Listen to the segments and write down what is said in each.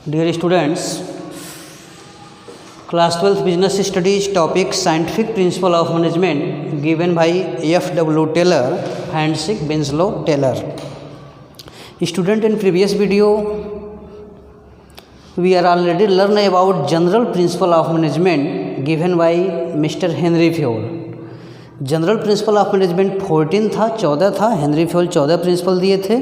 Dear students, class 12th business studies topic scientific principle of management given by F.W. Taylor, Handshake, Winslow, Taylor. Student, in previous video we are already learned about general principle of management given by Mr. Henry Fayol. General principle of management 14 था, Henry Fayol 14 principal दिए थे।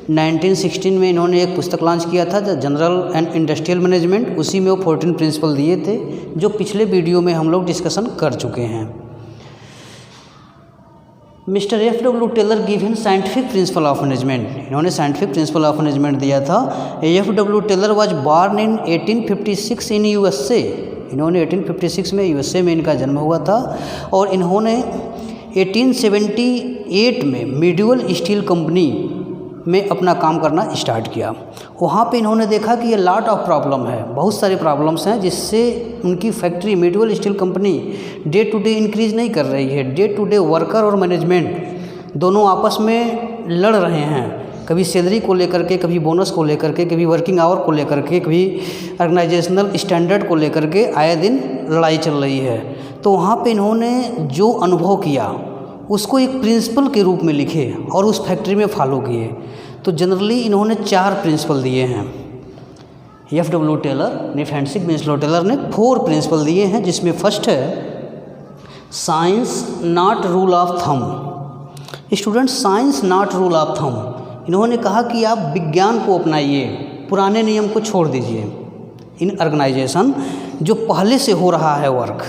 1916 में इन्होंने एक पुस्तक launch किया था general and industrial management, उसी में वो 14 प्रिंसिपल दिए थे जो पिछले वीडियो में हम लोग डिस्कशन कर चुके हैं। Mister F.W. Taylor given scientific principle of management, इन्होंने साइंटिफिक प्रिंसिपल ऑफ मैनेजमेंट दिया था। F.W. Taylor was born in 1856 in USA, इन्होंने 1856 में USA में इनका जन्म हुआ था और इन्होंने 1878 में मिडुअल स्टील कंपनी में अपना काम करना स्टार्ट किया। वहाँ पे इन्होंने देखा कि ये लॉट ऑफ प्रॉब्लम है, बहुत सारे प्रॉब्लम्स हैं जिससे उनकी factory Midvale steel company day to day increase नहीं कर रही है। डे टू डे वर्कर और मैनेजमेंट दोनों आपस में लड़ रहे हैं, कभी सैलरी को लेकर के, कभी बोनस को लेकर के, कभी वर्किंग आवर को लेकर के, कभी ऑर्गेनाइजेशनल स्टैंडर्ड को लेकर के आए दिन लड़ाई चल रही है। तो वहाँ पे इन्होंने जो अनुभव किया उसको एक प्रिंसिपल के रूप में लिखे और उस फैक्ट्री में फॉलो किए। तो जनरली इन्होंने 4 प्रिंसिपल दिए हैं। F.W. टेलर ने, हैंडशेक, विंस्लो टेलर ने 4 प्रिंसिपल दिए हैं, जिसमें फर्स्ट है science not rule of thumb. Student, science not rule of thumb, इन्होंने कहा कि आप विज्ञान को अपनाइए, पुराने नियम को छोड़ दीजिए। इन ऑर्गेनाइजेशन जो पहले से हो रहा है वर्क,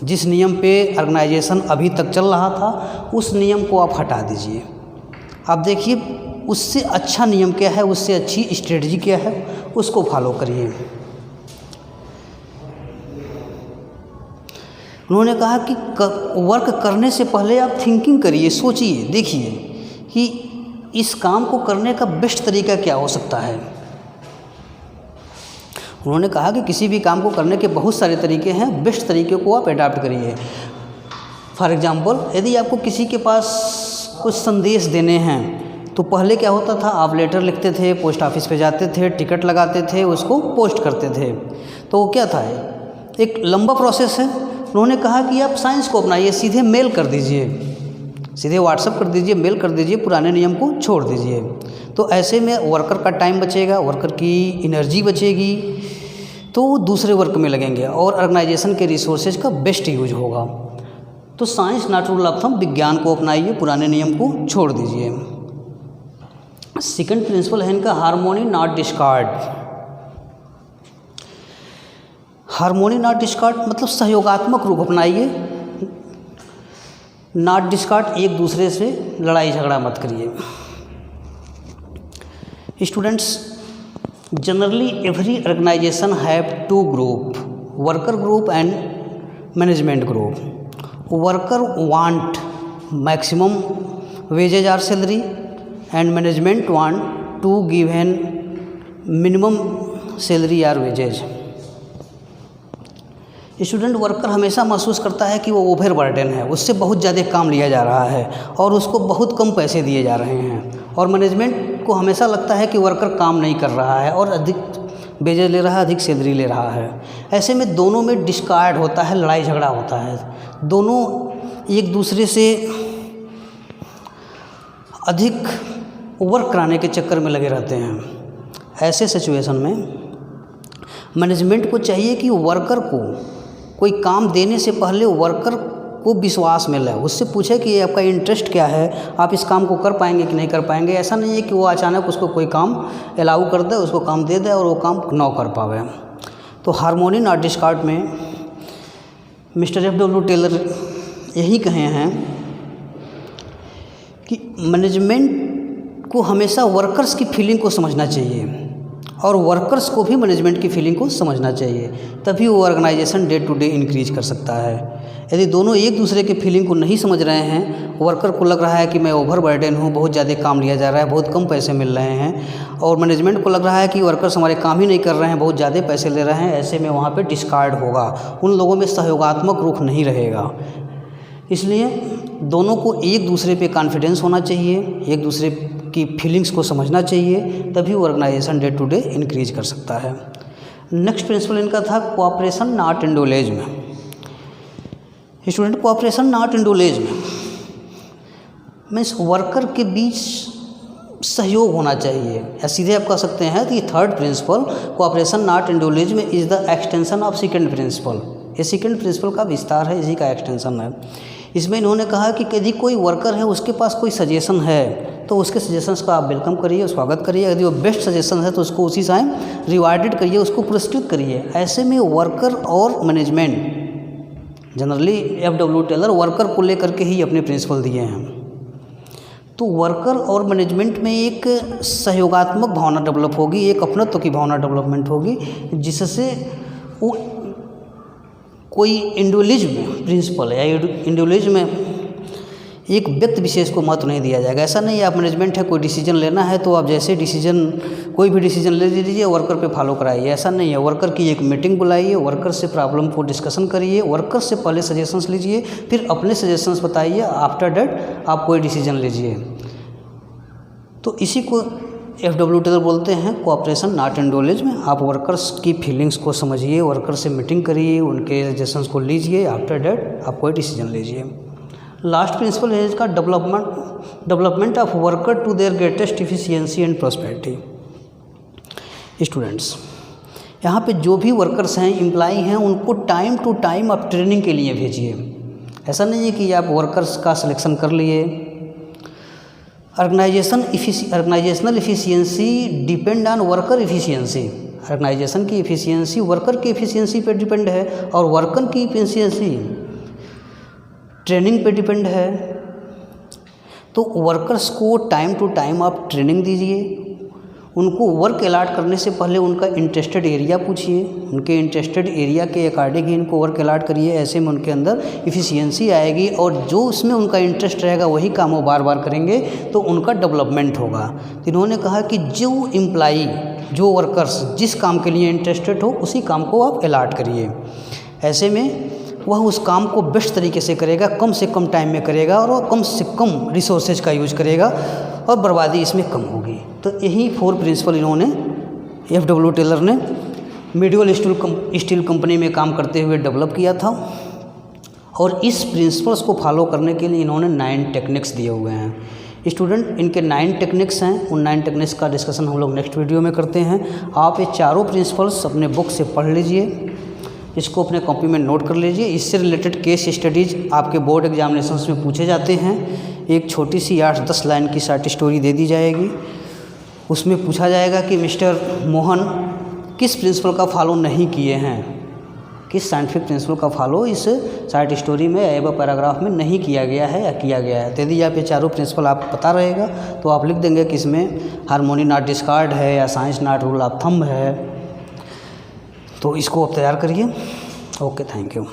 जिस नियम पे ऑर्गेनाइजेशन अभी तक चल रहा था उस नियम को आप हटा दीजिए। आप देखिए उससे अच्छा नियम क्या है, उससे अच्छी स्ट्रेटजी क्या है, उसको फॉलो करिए। उन्होंने कहा कि वर्क करने से पहले आप थिंकिंग करिए, सोचिए, देखिए कि इस काम को करने का बेस्ट तरीका क्या हो सकता है। उन्होंने कहा कि किसी भी काम को करने के बहुत सारे तरीके हैं, बेस्ट तरीके को आप अडॉप्ट करिए। फॉर एग्जांपल, यदि आपको किसी के पास कुछ संदेश देने हैं तो पहले क्या होता था, आप लेटर लिखते थे, पोस्ट ऑफिस पे जाते थे, टिकट लगाते थे, उसको पोस्ट करते थे। तो वो क्या था, एक लंबा प्रोसेस है। उन्होंने कहा कि आप साइंस को अपनाइए, सीधे मेल कर दीजिए, सीधे व्हाट्सअप कर दीजिए, मेल कर दीजिए, पुराने नियम को छोड़ दीजिए। तो ऐसे में वर्कर का टाइम बचेगा, वर्कर की एनर्जी बचेगी, तो वो दूसरे वर्क में लगेंगे और ऑर्गेनाइजेशन के रिसोर्सेज का बेस्ट यूज होगा। तो science not rule of thumb, विज्ञान को अपनाइए, पुराने नियम को छोड़ दीजिए। सेकंड प्रिंसिपल है इनका harmony not discard. Harmony not discard मतलब सहयोगात्मक रूप अपनाइए, नॉट डिस्कार्ड, एक दूसरे से लड़ाई झगड़ा मत करिए। Students, generally every organization have 2 group, worker group and management group. Worker want maximum wages और salary and management want to given minimum salary और वेजेज। स्टूडेंट, वर्कर हमेशा महसूस करता है कि वो ओवर बर्डन है, उससे बहुत ज़्यादा काम लिया जा रहा है और उसको बहुत कम पैसे दिए जा रहे हैं। और मैनेजमेंट को हमेशा लगता है कि वर्कर काम नहीं कर रहा है और अधिक वेजेज ले रहा है, अधिक सैलरी ले रहा है। ऐसे में दोनों में डिस्कार्ड होता है, लड़ाई झगड़ा होता है, दोनों एक दूसरे से अधिक वर्क कराने के चक्कर में लगे रहते हैं। ऐसे सिचुएशन में मैनेजमेंट को चाहिए कि वर्कर को कोई काम देने से पहले वर्कर को विश्वास में लाए, उससे पूछे कि आपका इंटरेस्ट क्या है, आप इस काम को कर पाएंगे कि नहीं कर पाएंगे। ऐसा नहीं है कि वो अचानक उसको कोई काम अलाउ कर दे, उसको काम दे दे और वो काम ना कर पावे। तो हार्मोनी नॉट डिस्कार्ड में मिस्टर F.W. टेलर यही कहे हैं कि मैनेजमेंट को हमेशा वर्कर्स की फीलिंग को समझना चाहिए और वर्कर्स को भी मैनेजमेंट की फीलिंग को समझना चाहिए, तभी वो organization day to day increase कर सकता है। यदि दोनों एक दूसरे के फीलिंग को नहीं समझ रहे हैं, वर्कर को लग रहा है कि मैं ओवर बर्डन हूँ, बहुत ज़्यादा काम लिया जा रहा है, बहुत कम पैसे मिल रहे हैं, और मैनेजमेंट को लग रहा है कि वर्कर्स हमारे काम ही नहीं कर रहे हैं, बहुत ज़्यादा पैसे ले रहे हैं, ऐसे में वहाँ पे डिस्कार्ड होगा, उन लोगों में सहयोगात्मक रुख नहीं रहेगा। इसलिए दोनों को एक दूसरे पे कॉन्फिडेंस होना चाहिए, एक दूसरे की फीलिंग्स को समझना चाहिए, तभी organization day to day increase कर सकता है। नेक्स्ट प्रिंसिपल इनका था कोऑपरेशन नॉट इंडोलेज में। Student cooperation not indolence means worker के बीच सहयोग होना चाहिए, या सीधे आप कह सकते हैं कि थर्ड प्रिंसिपल कोऑपरेशन नॉट इंडोलेज में is the extension of second principle. ये सेकंड प्रिंसिपल का विस्तार है, इसी का एक्सटेंशन है। इसमें इन्होंने कहा कि यदि कोई वर्कर है उसके पास कोई सजेशन है तो उसके सजेशंस को आप वेलकम करिए, स्वागत करिए। यदि वो बेस्ट सजेशन है तो उसको उसी टाइम रिवार्डेड करिए, उसको पुरस्कृत करिए। ऐसे में वर्कर और management generally F.W. Taylor worker को लेकर के ही अपने प्रिंसिपल दिए हैं। तो वर्कर और मैनेजमेंट में एक सहयोगात्मक भावना डेवलप होगी, एक अपनत्व की भावना डेवलपमेंट होगी, जिससे वो कोई इंडिविजुअलिज्म प्रिंसिपल है या इंडिविजुअलिज्म में एक व्यक्ति विशेष को महत्व नहीं दिया जाएगा। ऐसा नहीं है आप मैनेजमेंट है, कोई डिसीजन लेना है तो आप जैसे डिसीजन कोई भी डिसीजन ले लीजिए, वर्कर पे फॉलो कराइए। ऐसा नहीं है, वर्कर की एक मीटिंग बुलाइए, वर्कर से प्रॉब्लम को डिस्कशन करिए, वर्कर से पहले सजेशंस लीजिए, फिर अपने सजेशंस बताइए, आफ्टर डेट आप कोई डिसीजन लीजिए। तो इसी को F.W. टेलर बोलते हैं कोऑपरेशन नॉट इंडोलेज में। आप वर्कर्स की फीलिंग्स को समझिए, वर्कर से मीटिंग करिए, उनके सजेशंस को लीजिए, आफ्टर डेट आप कोई डिसीजन लीजिए। लास्ट प्रिंसिपल है इसका development of worker to their greatest efficiency and prosperity. Students, यहाँ पे जो भी वर्कर्स हैं, एम्प्लॉई हैं, उनको टाइम टू टाइम आप ट्रेनिंग के लिए भेजिए। ऐसा नहीं है कि आप वर्कर्स का सिलेक्शन कर लिए। Organizational efficiency depend on worker efficiency. Organization की इफिशियंसी वर्कर की इफिशियंसी पे डिपेंड है, और वर्कर की इफिशियंसी ट्रेनिंग पे डिपेंड है। तो वर्कर्स को टाइम टू टाइम आप ट्रेनिंग दीजिए, उनको वर्क अलाट करने से पहले उनका इंटरेस्टेड एरिया पूछिए, उनके इंटरेस्टेड एरिया के अकॉर्डिंग ही इनको वर्क अलाट करिए। ऐसे में उनके अंदर इफ़िशियंसी आएगी, और जो उसमें उनका इंटरेस्ट रहेगा वही काम वो बार बार करेंगे, तो उनका डेवलपमेंट होगा। तो इन्होंने कहा कि जो एम्प्लॉई, जो वर्कर्स जिस काम के लिए इंटरेस्टेड हो उसी काम को आप अलाट करिए। ऐसे में वह उस काम को बेस्ट तरीके से करेगा, कम से कम टाइम में करेगा, और वह कम से कम रिसोर्सेज का यूज करेगा, और बर्बादी इसमें कम होगी। तो यही 4 प्रिंसिपल इन्होंने F.W. टेलर ने मीडियल स्टील कंपनी में काम करते हुए डेवलप किया था। और इस प्रिंसिपल्स को फॉलो करने के लिए इन्होंने 9 टेक्निक्स दिए हुए हैं। स्टूडेंट, इनके 9 टेक्निक्स हैं, उन 9 टेक्निक्स का डिस्कशन हम लोग नेक्स्ट वीडियो में करते हैं। आप ये चारों प्रिंसिपल्स अपने बुक से पढ़ लीजिए, इसको अपने कॉपी में नोट कर लीजिए। इससे रिलेटेड केस स्टडीज़ आपके बोर्ड एग्जामिनेशंस में पूछे जाते हैं। एक छोटी सी 8-10 लाइन की शॉर्ट स्टोरी दे दी जाएगी, उसमें पूछा जाएगा कि मिस्टर मोहन किस प्रिंसिपल का फॉलो नहीं किए हैं, किस साइंटिफिक प्रिंसिपल का फॉलो इस शॉर्ट स्टोरी में या पैराग्राफ में नहीं किया गया है या किया गया है। यदि आप ये चारों प्रिंसिपल आप पता रहेगा तो आप लिख देंगे कि इसमें हार्मोनी नॉट डिस्कार्ड है या science not rule of thumb है। तो इसको आप तैयार करिए। Okay, thank you.